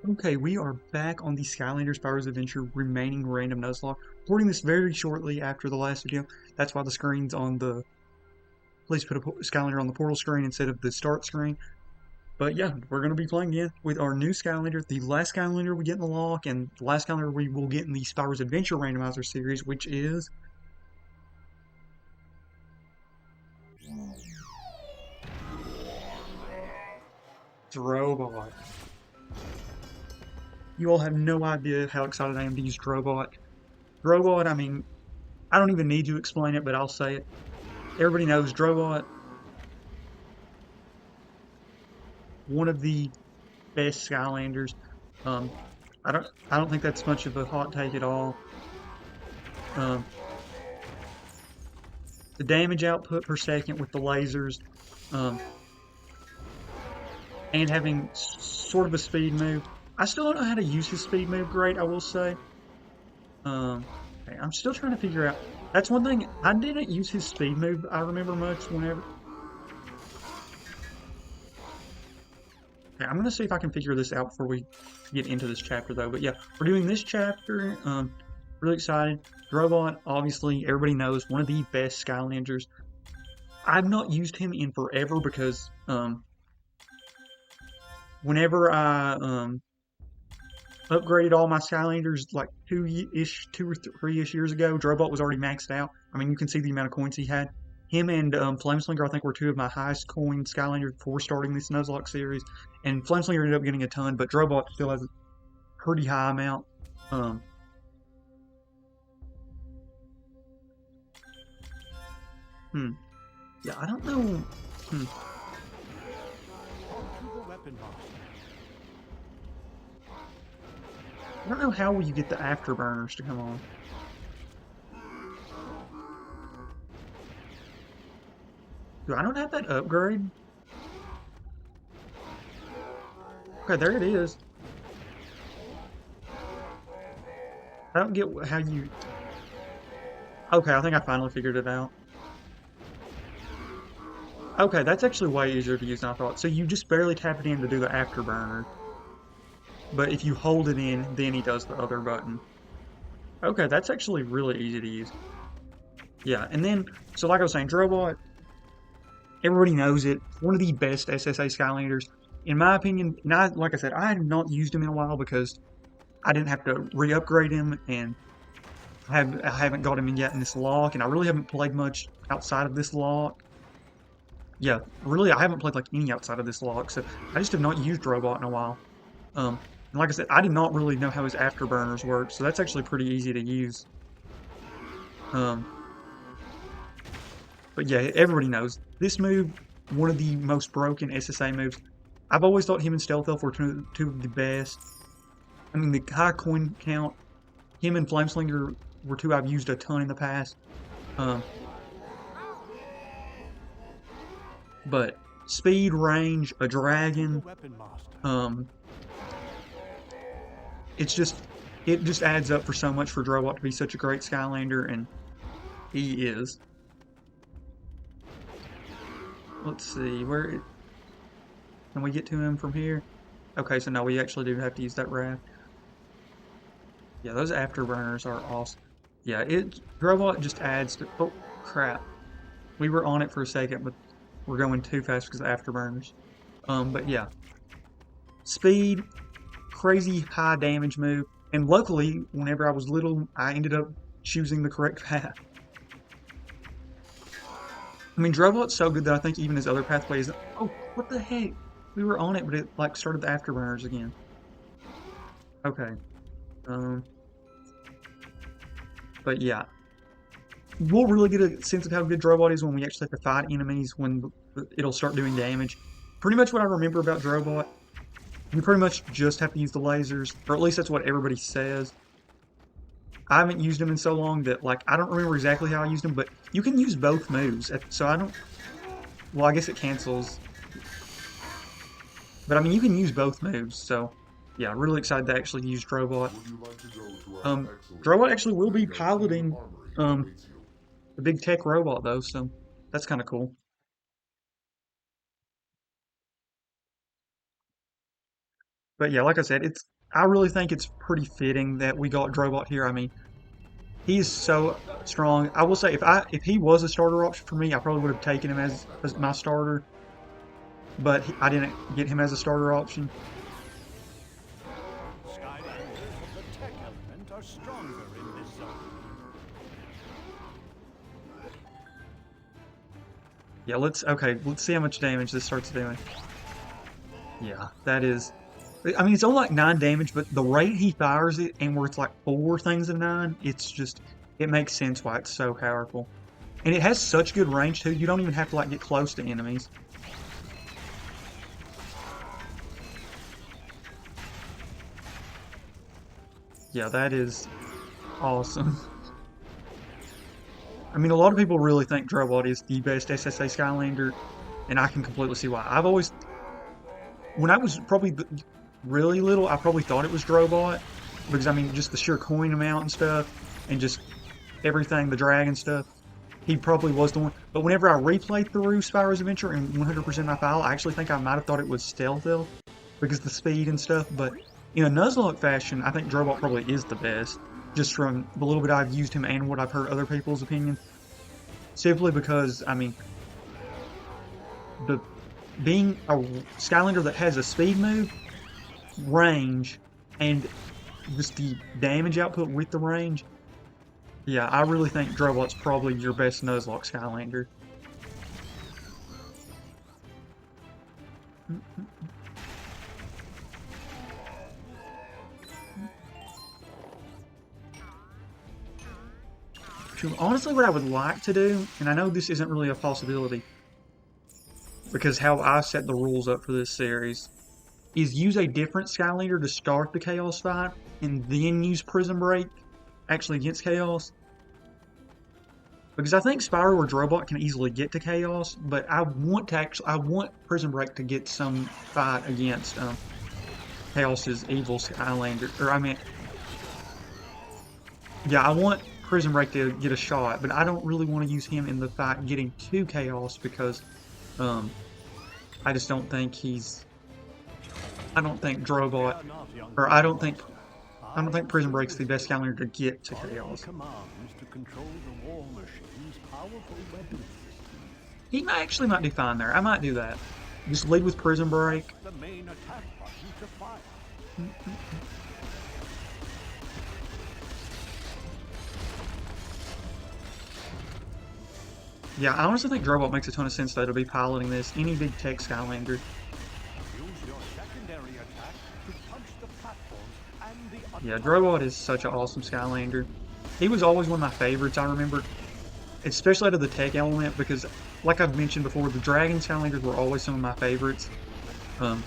Okay, we are back on the Skylanders Spyro's Adventure remaining random Nuzlocke. Recording this very shortly after the last video. That's why the screen's on the... Please put a Skylander on the portal screen instead of the start screen. But yeah, we're going to be playing again with our new Skylander, the last Skylander we get in the lock, and the last Skylander we will get in the Spyro's Adventure Randomizer series, which is... Drobot. You all have no idea how excited I am to use Drobot. Drobot, I mean, I don't even need to explain it, but I'll say it. Everybody knows Drobot, one of the best Skylanders. Um, I don't think that's much of a hot take at all. Um, the damage output per second with the lasers, um, and having sort of a speed move. I still don't know how to use his speed move great, I will say. Okay, I'm still trying to figure out. That's one thing, I didn't use his speed move, I remember much whenever. Okay, I'm gonna see if I can figure this out before we get into this chapter though. But yeah, we're doing this chapter. Really excited. Drobot, obviously, everybody knows, one of the best Skylanders. I've not used him in forever because whenever I upgraded all my Skylanders like two or three-ish years ago, Drobot was already maxed out. I mean, you can see the amount of coins he had. Him and Flameslinger, I think, were two of my highest coin Skylanders before starting this Nuzlocke series. And Flameslinger ended up getting a ton, but Drobot still has a pretty high amount. Yeah, I don't know. I don't know how you get the afterburners to come on. I don't have that upgrade. Okay, there it is. I don't get how you... Okay, I think I finally figured it out. Okay, that's actually way easier to use than I thought. So you just barely tap it in to do the afterburner. But if you hold it in, then he does the other button. Okay, that's actually really easy to use. Yeah, and then, so like I was saying, Drobot, everybody knows it. One of the best SSA Skylanders. In my opinion, and like I said, I have not used him in a while because I didn't have to re-upgrade him, and I haven't got him in yet in this lock, and I really haven't played much outside of this lock. Yeah, really, I haven't played like any outside of this lock, so I just have not used Drobot in a while. And like I said, I did not really know how his afterburners work, so that's actually pretty easy to use. But yeah, everybody knows this move, one of the most broken SSA moves. I've always thought him and Stealth Elf were two of the best. I mean, the high coin count, him and Flameslinger were two I've used a ton in the past. But speed, range, a dragon, it just adds up for so much for Drobot to be such a great Skylander, and he is. Let's see, where can we get to him from here? Okay, so no, we actually do have to use that raft. Yeah, those afterburners are awesome. Yeah, Drobot just adds to, oh crap. We were on it for a second, but we're going too fast because of afterburners. But yeah. Speed, crazy high damage move, and luckily, whenever I was little, I ended up choosing the correct path. I mean, Drobot's so good that I think even his other pathways... Oh, what the heck? We were on it, but it, like, started the afterburners again. Okay. But yeah. We'll really get a sense of how good Drobot is when we actually have to fight enemies, when it'll start doing damage. Pretty much what I remember about Drobot, you pretty much just have to use the lasers, or at least that's what everybody says. I haven't used them in so long that, like, I don't remember exactly how I used them, but you can use both moves, so I don't... Well, I guess it cancels. But, I mean, you can use both moves, so... Yeah, really excited to actually use Drobot. Drobot actually will be piloting, the big tech robot, though, so that's kind of cool. But yeah, like I said, I really think it's pretty fitting that we got Drobot here. I mean, he's so strong. I will say, if he was a starter option for me, I probably would have taken him as my starter, but I didn't get him as a starter option. Skylanders of the tech element are stronger in this zone. Yeah, let's see how much damage this starts doing. Yeah, that is. I mean, it's only like 9 damage, but the rate he fires it, and where it's like 4 things of 9, it's just, it makes sense why it's so powerful. And it has such good range too, you don't even have to like get close to enemies. Yeah, that is awesome. I mean, a lot of people really think Drobot is the best SSA Skylander, and I can completely see why. When I was probably really little, I probably thought it was Drobot, because I mean, just the sheer coin amount and stuff, and just everything, the dragon stuff, he probably was the one. But whenever I replayed through Spyro's Adventure in 100% my file, I actually think I might have thought it was Stealth, because the speed and stuff, but in a Nuzlocke fashion, I think Drobot probably is the best, just from the little bit I've used him and what I've heard other people's opinion. Simply because, I mean, being a Skylander that has a speed move, range, and just the damage output with the range, yeah, I really think Drobot's probably your best Nuzlocke Skylander. Honestly, what I would like to do, and I know this isn't really a possibility, because how I set the rules up for this series, is use a different Skylander to start the Chaos fight, and then use Prison Break, actually against Chaos. Because I think Spyro or Drobot can easily get to Chaos, but I want Prison Break to get some fight against Chaos's evil Skylander, or I mean, yeah, I want Prison Break to get a shot, but I don't really want to use him in the fight getting to Chaos because I just don't think I don't think Drobot, or I don't think Prison Break's the best Skylander to get to Chaos. He might do fine there. I might do that. Just lead with Prison Break. Yeah, I honestly think Drobot makes a ton of sense though to be piloting this. Any big tech Skylander. Yeah, Drobot is such an awesome Skylander. He was always one of my favorites, I remember. Especially out of the tech element, because like I've mentioned before, the Dragon Skylanders were always some of my favorites. And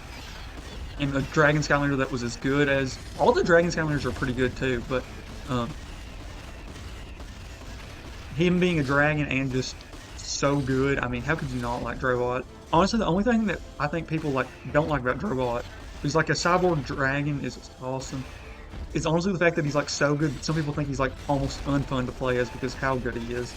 the Dragon Skylander that was as good as... All the Dragon Skylanders are pretty good too, but... him being a dragon and just so good, I mean, how could you not like Drobot? Honestly, the only thing that I think people don't like about Drobot is like a cyborg dragon is awesome. It's honestly the fact that he's like so good that some people think he's like almost unfun to play as because how good he is.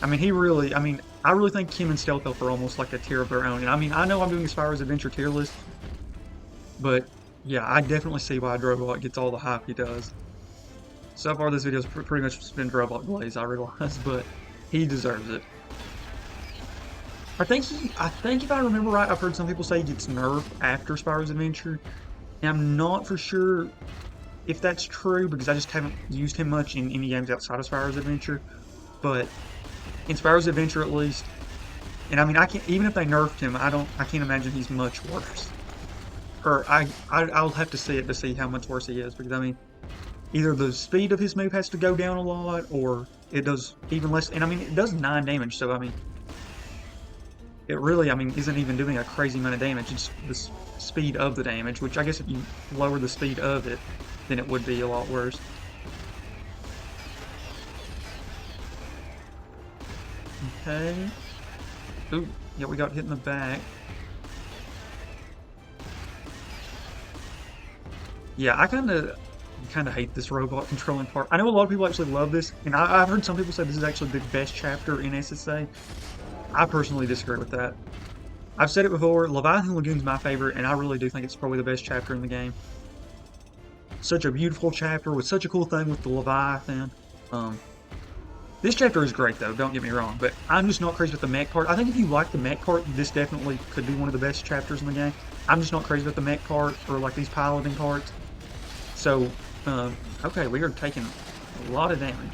I mean, I really think him and Stealth Elf are almost like a tier of their own. And I mean, I know I'm doing a Spyro's Adventure tier list, but yeah, I definitely see why Drobot gets all the hype he does. So far, this video's pretty much been Drobot Blaze, I realize, but he deserves it. I think if I remember right, I've heard some people say he gets nerfed after Spyro's Adventure. And I'm not for sure if that's true because I just haven't used him much in any games outside of Spyro's Adventure. But in Spyro's Adventure, at least, and I mean, even if they nerfed him, I can't imagine he's much worse. Or I'll have to see it to see how much worse he is because I mean, either the speed of his move has to go down a lot, or it does even less. And I mean, it does 9 damage, so I mean, it really, I mean, isn't even doing a crazy amount of damage. It's the speed of the damage, which I guess if you lower the speed of it, then it would be a lot worse. Okay. Ooh, yeah, we got hit in the back. Yeah, I kind of hate this robot controlling part. I know a lot of people actually love this, and I've heard some people say this is actually the best chapter in SSA. I personally disagree with that. I've said it before, Leviathan Lagoon's my favorite, and I really do think it's probably the best chapter in the game. Such a beautiful chapter with such a cool thing with the Leviathan. This chapter is great though, don't get me wrong, but I'm just not crazy with the mech part. I think if you like the mech part, this definitely could be one of the best chapters in the game. I'm just not crazy with the mech part or like these piloting parts. So, okay, we are taking a lot of damage.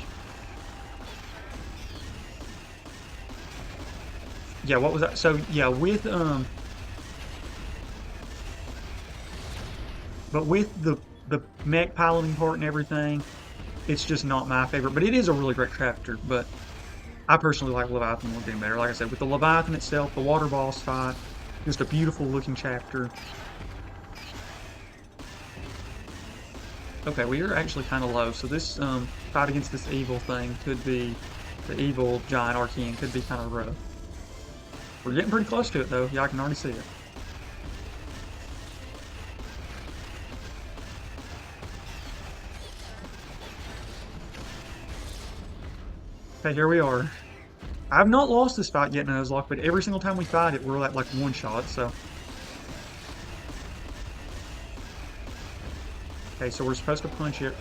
Yeah, what was that? So, yeah, but with the mech piloting part and everything, it's just not my favorite, but it is a really great chapter, but I personally like Leviathan Lagoon better. Like I said, with the Leviathan itself, the water boss fight, just a beautiful looking chapter. Okay, we are actually kind of low, so this fight against this evil thing could be, the evil giant Arkeyan could be kind of rough. We're getting pretty close to it though, yeah, I can already see it. Okay, here we are. I've not lost this fight yet in Nuzlocke, but every single time we fight it, we're at like one shot, so. Okay, so we're supposed to punch it.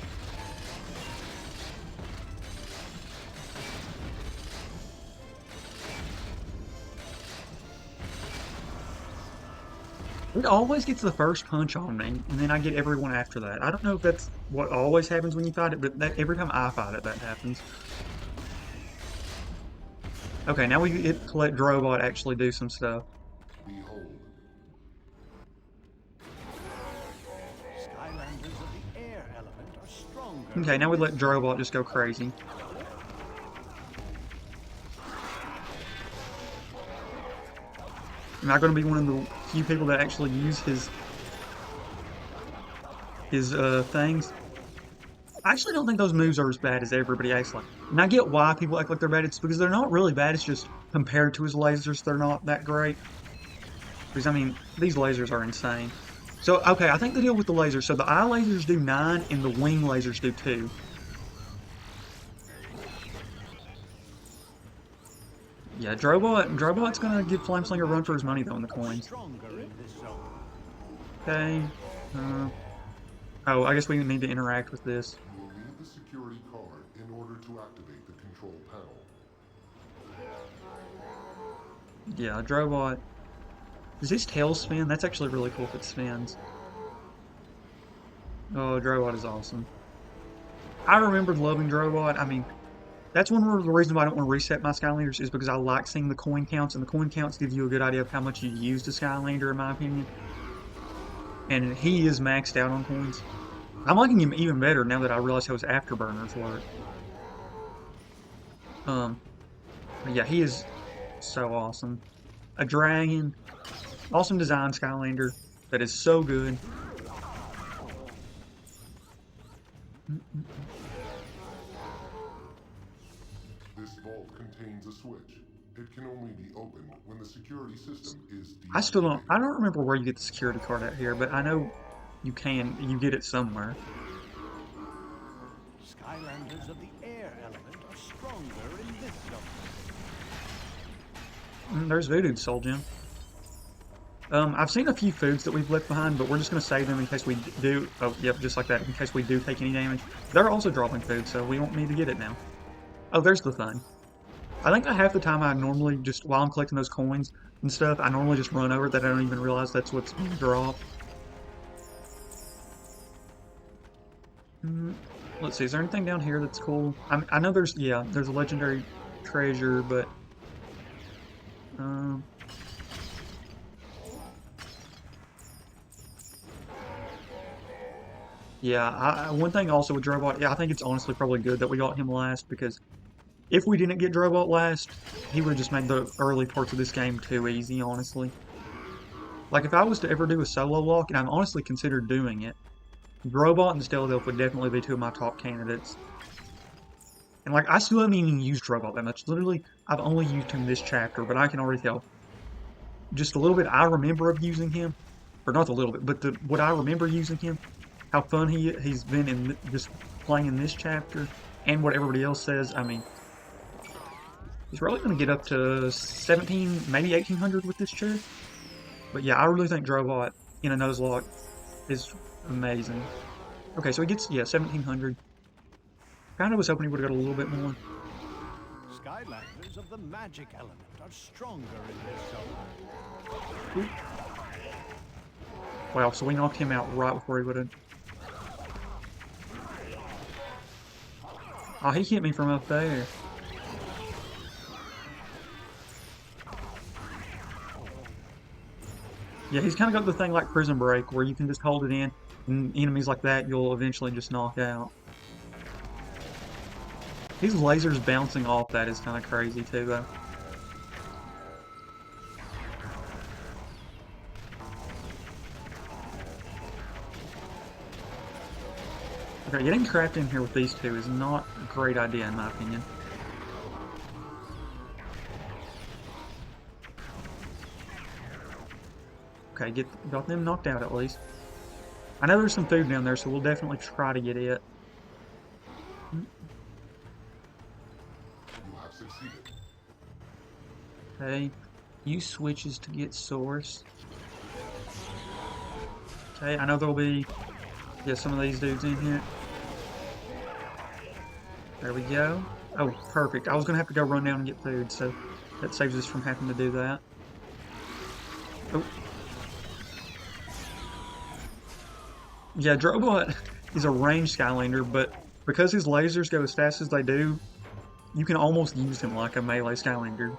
It always gets the first punch on me, and then I get everyone after that. I don't know if that's what always happens when you fight it, but every time I fight it, that happens. Okay, now we get to let Drobot actually do some stuff. Behold. Skylanders of the air element are stronger. Okay, now we let Drobot just go crazy. Am I going to be one of the few people that actually use his things? I actually don't think those moves are as bad as everybody acts like. And I get why people act like they're bad. It's because they're not really bad. It's just compared to his lasers, they're not that great. Because, I mean, these lasers are insane. So, okay, I think the deal with the lasers. So the eye lasers do 9 and the wing lasers do 2. Yeah, Drobot's going to give Flameslinger a run for his money, though, in the coins. Okay. Oh, I guess we need to interact with this. You will need the security card in order to activate the control panel. Yeah, Drobot. Does his tail spin? That's actually really cool if it spins. Oh, Drobot is awesome. I remembered loving Drobot. I mean, that's one of the reasons why I don't want to reset my Skylanders is because I like seeing the coin counts, and the coin counts give you a good idea of how much you used a Skylander, in my opinion. And he is maxed out on coins. I'm liking him even better now that I realize how his afterburners work. Yeah, he is so awesome. A dragon, awesome design Skylander that is so good. This vault contains a switch. It can only be opened when the security system is I don't remember where you get the security card out here, but I know you get it somewhere. Skylanders of the air element are stronger in this zone. There's Voodoo's Soul Gem. I've seen a few foods that we've left behind, but we're just going to save them in case we do. Oh, yep, just like that, in case we do take any damage. They're also dropping food, so we won't need to get it now. Oh, there's the thing. I think that half the time I normally just, while I'm collecting those coins and stuff, I normally just run over that I don't even realize that's what's being dropped. Let's see, is there anything down here that's cool? I know there's a legendary treasure, but... yeah, one thing also with Drobot, yeah, I think it's honestly probably good that we got him last, because if we didn't get Drobot last, he would have just made the early parts of this game too easy, honestly. Like, if I was to ever do a solo lock, and I've honestly considered doing it, Drobot and Stelladelph would definitely be 2 of my top candidates. And, like, I still haven't even used Drobot that much. Literally, I've only used him this chapter, but I can already tell. Just a little bit I remember of using him, or not a little bit, but what I remember using him, how fun he's been in just playing in this chapter, and what everybody else says. I mean, he's probably going to get up to 17, maybe 1800 with this chair. But yeah, I really think Drobot in a Nuzlocke is amazing. Okay, so he gets, yeah, 1700. Kind of was hoping he would have got a little bit more. Skylanders of the magic element are stronger in this zone. Ooh. Wow, so we knocked him out right before he would have. Oh, he hit me from up there. Yeah, he's kind of got the thing like Prison Break, where you can just hold it in, and enemies like that you'll eventually just knock out. These lasers bouncing off that is kind of crazy too, though. Okay, getting trapped in here with these two is not a great idea in my opinion. Okay, got them knocked out at least. I know there's some food down there, so we'll definitely try to get it. You have succeeded. Okay, use switches to get source. Okay, I know there'll be, yeah, some of these dudes in here. There we go. Oh, perfect. I was gonna have to go run down and get food, so that saves us from having to do that. Oh. Yeah, Drobot is a ranged Skylander, but because his lasers go as fast as they do, you can almost use him like a melee Skylander.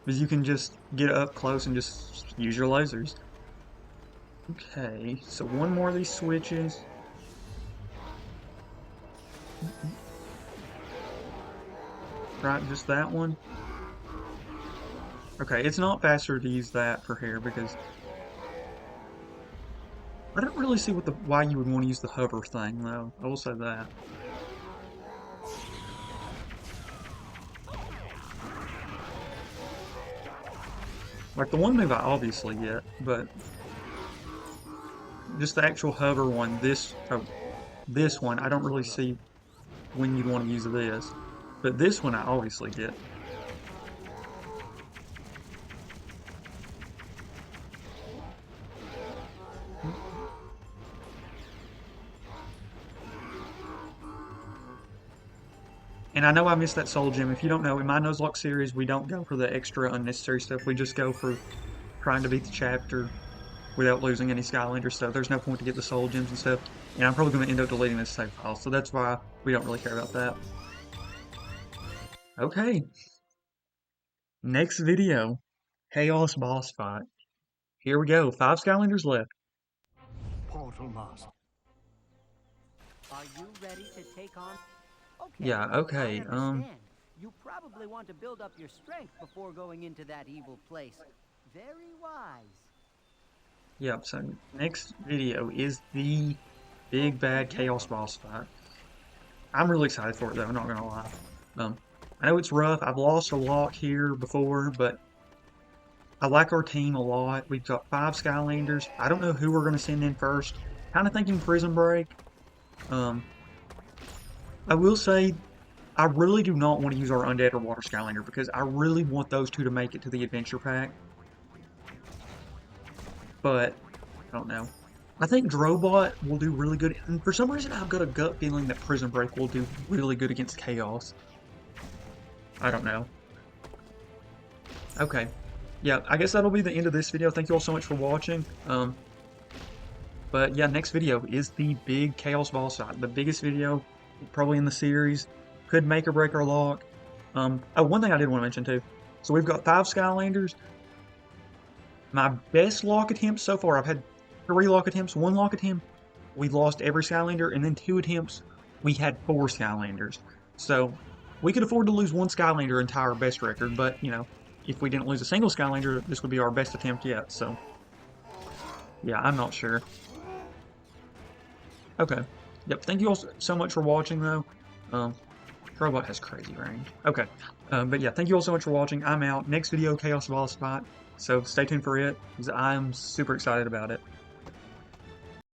Because you can just get up close and just use your lasers. Okay, so one more of these switches. Right, just that one. Okay, it's not faster to use that for here because I don't really see why you would want to use the hover thing though. I will say that. Like the one move I obviously get, but just the actual hover one, this one, I don't really see when you'd want to use this. But this one I obviously get. And I know I missed that soul gem. If you don't know, in my Nuzlocke series, we don't go for the extra unnecessary stuff. We just go for trying to beat the chapter without losing any Skylander stuff. There's no point to get the soul gems and stuff. And I'm probably going to end up deleting this save file. So that's why we don't really care about that. Okay. Next video. Chaos boss fight. Here we go. 5 Skylanders left. Portal Master. Are you ready to take on? Okay. Yeah, okay. I understand. You probably want to build up your strength before going into that evil place. Very wise. Yep, so next video is the big bad Chaos boss fight. I'm really excited for it though, I'm not gonna lie. I know it's rough. I've lost a lot here before, but I like our team a lot. We've got 5 Skylanders. I don't know who we're gonna send in first. Kind of thinking Prison Break. I will say, I really do not want to use our Undead or Water Skylander because I really want those two to make it to the Adventure Pack. But, I don't know. I think Drobot will do really good, and for some reason I've got a gut feeling that Prison Break will do really good against Chaos. I don't know. Okay. Yeah, I guess that'll be the end of this video. Thank you all so much for watching. But yeah, next video is the big Chaos boss fight. The biggest video probably in the series. Could make or break our lock. Oh, one thing I did want to mention too. So we've got 5 Skylanders. My best lock attempt so far, I've had 3 lock attempts. 1 lock attempt, we lost every Skylander, and then 2 attempts, we had 4 Skylanders. So we could afford to lose 1 Skylander and tie our best record, but you know, if we didn't lose a single Skylander, this would be our best attempt yet. So yeah, I'm not sure. Okay. Yep. Thank you all so much for watching, though. Robot has crazy range. Okay. But yeah, thank you all so much for watching. I'm out. Next video, Chaos boss fight. So stay tuned for it, because I'm super excited about it.